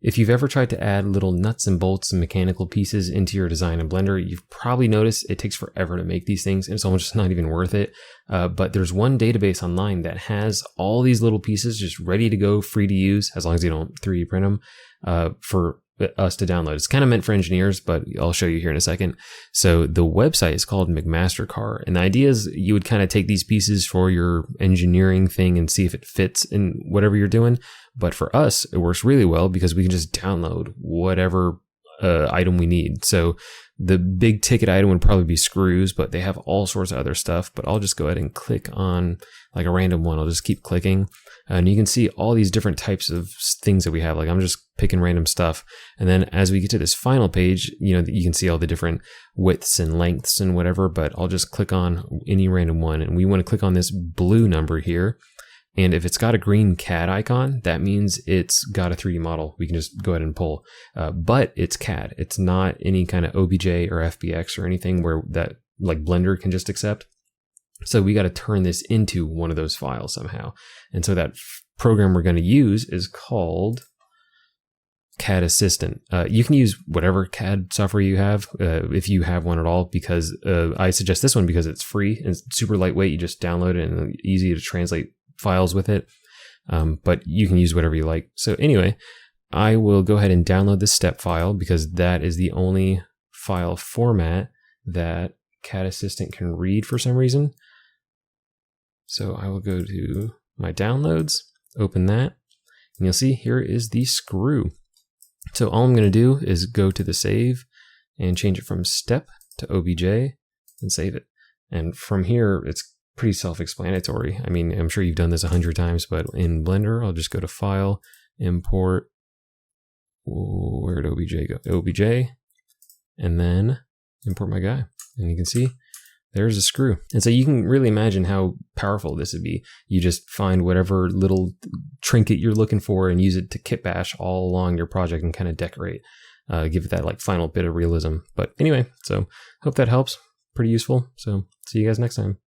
If you've ever tried to add little nuts and bolts and mechanical pieces into your design in Blender, you've probably noticed it takes forever to make these things and it's almost just not even worth it. But there's one database online that has all these little pieces just ready to go, free to use, as long as you don't 3D print them, for us to download. It's kind of meant for engineers, but I'll show you here in a second. So the website is called mcmaster-carr, and the idea is you would kind of take these pieces for your engineering thing and see if it fits in whatever you're doing. But for us, it works really well because we can just download whatever item we need. So the big ticket item would probably be screws, but they have all sorts of other stuff. But I'll just go ahead and click on like a random one. I'll just keep clicking. And you can see all these different types of things that we have. Like I'm just picking random stuff. And then as we get to this final page, you know, you can see all the different widths and lengths and whatever, but I'll just click on any random one. And we want to click on this blue number here. And if it's got a green CAD icon, that means it's got a 3D model. We can just go ahead and pull, but it's CAD. It's not any kind of OBJ or FBX or anything where that like Blender can just accept. So we got to turn this into one of those files somehow. And so that program we're going to use is called CAD Assistant. You can use whatever CAD software you have, if you have one at all, because I suggest this one because it's free and it's super lightweight. You just download it and easy to translate files with it. But you can use whatever you like. So anyway, I will go ahead and download this step file because that is the only file format that CAD Assistant can read for some reason. So I will go to my downloads, open that, and you'll see here is the screw. So all I'm going to do is go to the save and change it from step to OBJ and save it. And from here, it's pretty self-explanatory. I mean, I'm sure you've done this 100 times, but in Blender, I'll just go to File, Import, where'd OBJ go? OBJ, and then import my guy. And you can see there's a screw. And so you can really imagine how powerful this would be. You just find whatever little trinket you're looking for and use it to kit bash all along your project and kind of decorate, give it that like final bit of realism. But anyway, so hope that helps. Pretty useful. So see you guys next time.